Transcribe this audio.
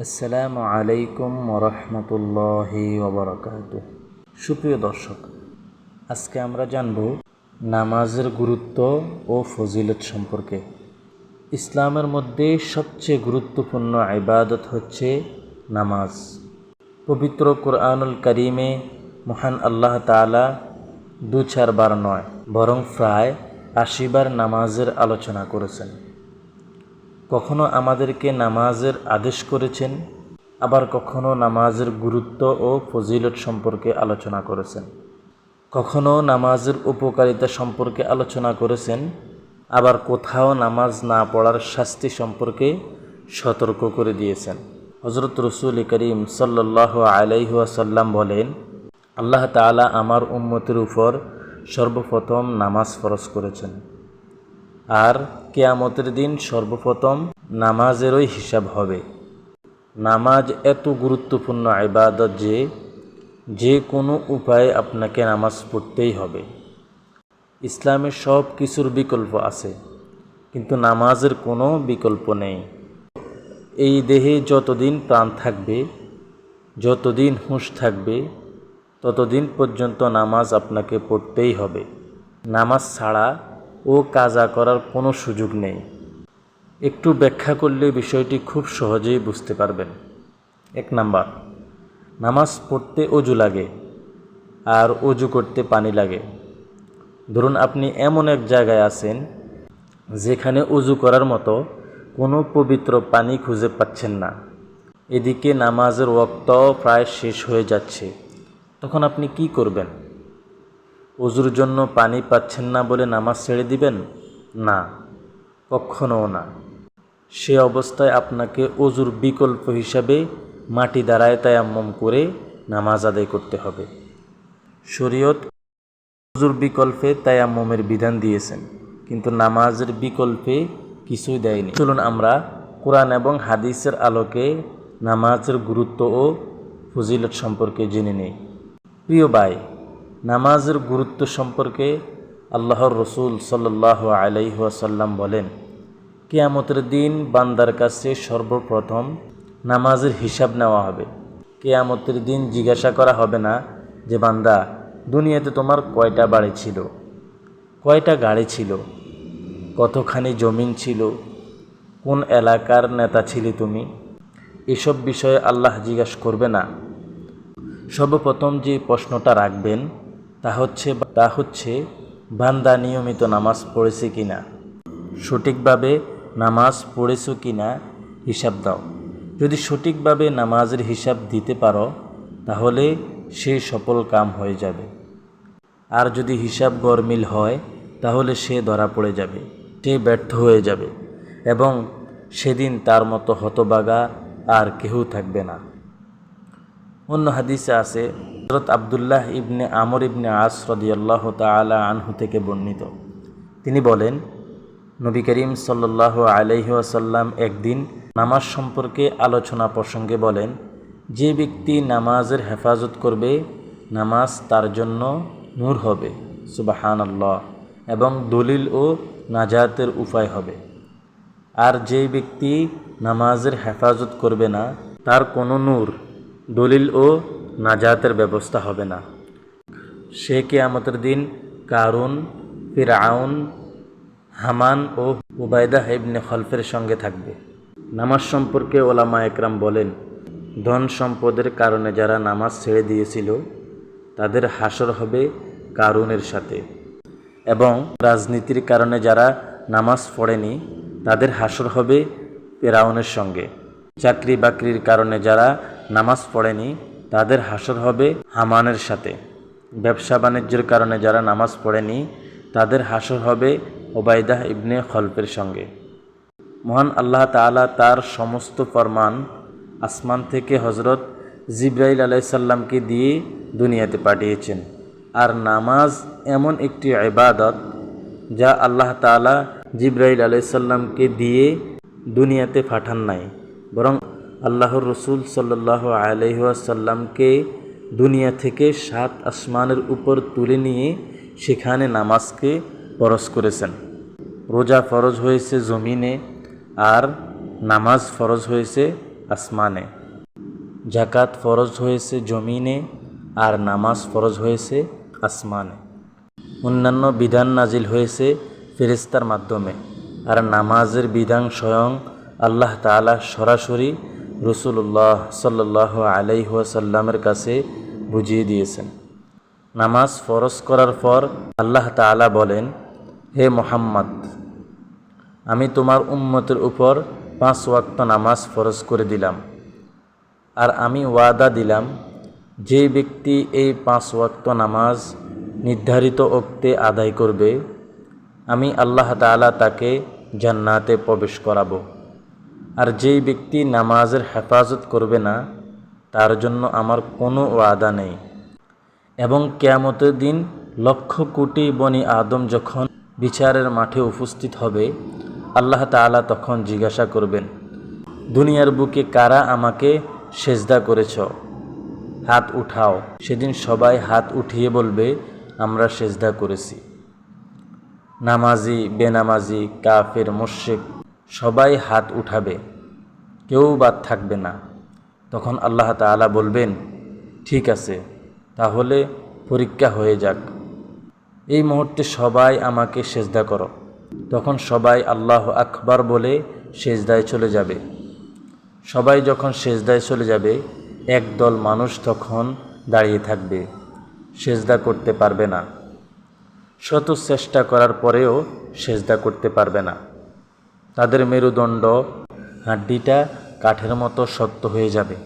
আসসালামু আলাইকুম ওরহমতুল্লাহি ওবরাকাতুহ। সুপ্রিয় দর্শক, আজকে আমরা জানব নামাজের গুরুত্ব ও ফজিলত সম্পর্কে। ইসলামের মধ্যে সবচেয়ে গুরুত্বপূর্ণ ইবাদত হচ্ছে নামাজ। পবিত্র কুরআনুল কারীমে মহান আল্লাহ তাআলা 2-4 বার নয়, বরং প্রায় 80 বার নামাজের আলোচনা করেছেন। কখনো আমাদেরকে নামাজের আদেশ করেছেন, আবার কখনো নামাজের গুরুত্ব ও ফজিলত সম্পর্কে আলোচনা করেছেন। কখনো নামাজের উপকারিতা সম্পর্কে আলোচনা করেছেন, আবার কোথাও নামাজ না পড়ার শাস্তি সম্পর্কে সতর্ক করে দিয়েছেন। হযরত রাসূল করিম সাল্লাল্লাহু আলাইহি ওয়াসাল্লাম বলেন, আল্লাহ তাআলা আমার উম্মতের উপর সর্বপ্রথম নামাজ ফরজ করেছেন, আর কিয়ামতের দিন সর্বপ্রথম নামাজেরই হিসাব হবে। নামাজ এত গুরুত্বপূর্ণ ইবাদত যে কোনো উপায়ে আপনাকে নামাজ পড়তেই হবে। ইসলামে সব কিছুর বিকল্প আছে, কিন্তু নামাজের কোনো বিকল্প নেই। এই দেহে যতদিন প্রাণ থাকবে, যতদিন হুঁশ থাকবে, ততদিন পর্যন্ত নামাজ আপনাকে পড়তেই হবে। নামাজ ছাড়া ও কাজা করার কোনো সুযোগ নেই। একটু ব্যাখ্যা করলে বিষয়টি খুব সহজেই বুঝতে পারবেন। 1 নাম্বার, নামাজ পড়তে অজু লাগে, আর অজু করতে পানি লাগে। ধরুন আপনি এমন এক জায়গায় আছেন যেখানে অজু করার মতো কোনো পবিত্র পানি খুঁজে পাচ্ছেন না। এদিকে নামাজের ওয়াক্তও প্রায় শেষ হয়ে যাচ্ছে। তখন আপনি কি করবেন? অজুর জন্য পানি পাচ্ছেন না বলে নামাজ ছেড়ে দিবেন? না, কখনও না। সে অবস্থায় আপনাকে অজুর বিকল্প হিসাবে মাটি দ্বারায় তায়াম্মুম করে নামাজ আদায় করতে হবে। শরীয়ত অজুর বিকল্পে তায়াম্মুমের বিধান দিয়েছেন, কিন্তু নামাজের বিকল্পে কিছুই দেয়নি। চলুন আমরা কোরআন এবং হাদিসের আলোকে নামাজের গুরুত্ব ও ফজিলত সম্পর্কে জেনে নিই। প্রিয় ভাই, নামাজের গুরুত্ব সম্পর্কে আল্লাহর রসুল সাল্লাল্লাহু আলাইহি ওয়াসাল্লাম বলেন, কিয়ামতের দিন বান্দার কাছে সর্বপ্রথম নামাজের হিসাব নেওয়া হবে। কিয়ামতের দিন জিজ্ঞাসা করা হবে না যে বান্দা, দুনিয়াতে তোমার কয়টা বাড়ি ছিল, কয়টা গাড়ি ছিল, কতখানি জমিন ছিল, কোন এলাকার নেতা ছিলে তুমি। এসব বিষয়ে আল্লাহ জিজ্ঞাসা করবে না। সর্বপ্রথম যে প্রশ্নটা রাখবেন তা হচ্ছে বান্দা নিয়মিত নামাজ পড়েছে কিনা, সঠিকভাবে নামাজ পড়েছো কিনা হিসাব দাও। যদি সঠিকভাবে নামাজের হিসাব দিতে পারো, তাহলে সে সফল কাম হয়ে যাবে। আর যদি হিসাব গরমিল হয়, তাহলে সে ধরা পড়ে যাবে, সে ব্যর্থ হয়ে যাবে, এবং সেদিন তার মতো হতভাগা আর কেউ থাকবে না। অন্য হাদিসে আছে, হযরত আব্দুল্লাহ ইবনে আমর ইবনে আস রাদিয়াল্লাহু তাআলা আনহু থেকে বর্ণিত, তিনি বলেন, নবী করিম সাল্লাল্লাহু আলাইহি ওয়াসাল্লাম একদিন নামাজ সম্পর্কে আলোচনা প্রসঙ্গে বলেন, যে ব্যক্তি নামাজের হেফাজত করবে, নামাজ তার জন্য নূর হবে, সুবহানাল্লাহ, এবং দলিল ও নাজাতের উপায় হবে। আর যে ব্যক্তি নামাজের হেফাজত করবে না, তার কোনো নূর, দলিল ও নাজাতের ব্যবস্থা হবে না। সে কিয়ামতের দিন কারুন, ফিরআউন, হামান ও উবাইদা ইবনে খলফের সঙ্গে থাকবে। নামাজ সম্পর্কে ওলামা একরাম বলেন, ধন সম্পদের কারণে যারা নামাজ ছেড়ে দিয়েছিল, তাদের হাসর হবে কারুনের সাথে, এবং রাজনীতির কারণে যারা নামাজ পড়েনি, তাদের হাসর হবে ফিরআউনের সঙ্গে। চাকরি বাকরির কারণে যারা নামাজ পড়েনি, তাদের হাসর হবে হামানের সাথে। ব্যবসা বাণিজ্যের কারণে যারা নামাজ পড়েনি, তাদের হাসর হবে উবাইদা ইবনে খলফের সঙ্গে। মহান আল্লাহ তাআলা তার সমস্ত ফরমান আসমান থেকে হযরত জিবরাইল আলাইহিস সালামকে দিয়ে দুনিয়াতে পাঠিয়েছেন। আর নামাজ এমন একটি ইবাদত যা আল্লাহ তাআলা জিবরাইল আলাইহিস সালামকে দিয়ে দুনিয়াতে পাঠান নাই, বরং আল্লাহর রসুল সাল্লাল্লাহু আলাইহি ওয়াসাল্লামকে দুনিয়া থেকে 7 আসমানের উপর তুলে নিয়ে সেখানে নামাজকে ফরজ করেছেন। রোজা ফরজ হয়েছে জমিনে, আর নামাজ ফরজ হয়েছে আসমানে। জাকাত ফরজ হয়েছে জমিনে, আর নামাজ ফরজ হয়েছে আসমানে। অন্যান্য বিধান নাজিল হয়েছে ফেরেশতার মাধ্যমে, আর নামাজের বিধান স্বয়ং আল্লাহ তাআলা সরাসরি রাসূলুল্লাহ সাল্লাল্লাহু আলাইহি ওয়াসাল্লামের কাছে বুঝিয়ে দিয়েছেন। নামাজ ফরজ করার পর আল্লাহ তাআলা বলেন, হে মুহাম্মদ, আমি তোমার উম্মতের উপর 5 ওয়াক্ত নামাজ ফরজ করে দিলাম। আর আমি ওয়াদা দিলাম, যে ব্যক্তি এই 5 ওয়াক্ত নামাজ নির্ধারিত ওক্তে আদায় করবে, আমি আল্লাহ তাআলা তাকে জান্নাতে প্রবেশ করাবো। আর যেই ব্যক্তি নামাজের হেফাজত করবে না, তার জন্য আমার কোনো ওয়াদা নেই। এবং কিয়ামতের দিন লক্ষ কোটি বনি আদম যখন বিচারের মাঠে উপস্থিত হবে, আল্লাহ তাআলা তখন জিজ্ঞাসা করবেন, দুনিয়ার বুকে কারা আমাকে সেজদা করেছ? হাত উঠাও। সেদিন সবাই হাত উঠিয়ে বলবে, আমরা সেজদা করেছি। নামাজি, বেনামাজি, কাফের, মুশরিক সবাই হাত উঠাবে, কেউ বাদ থাকবে না। তখন আল্লাহ তাআলা বলবেন, ঠিক আছে, তাহলে পরীক্ষা হয়ে যাক। এই মুহূর্তে সবাই আমাকে সেজদা করো। তখন সবাই আল্লাহু আকবার বলে সেজদায় চলে যাবে। সবাই যখন সেজদায় চলে যাবে, একদল মানুষ তখন দাঁড়িয়ে থাকবে, সেজদা করতে পারবে না। শত চেষ্টা করার পরেও সেজদা করতে পারবে না। তাদের মেরুদণ্ড, হাড্ডিটা কাঠের মতো শক্ত হয়ে যাবে।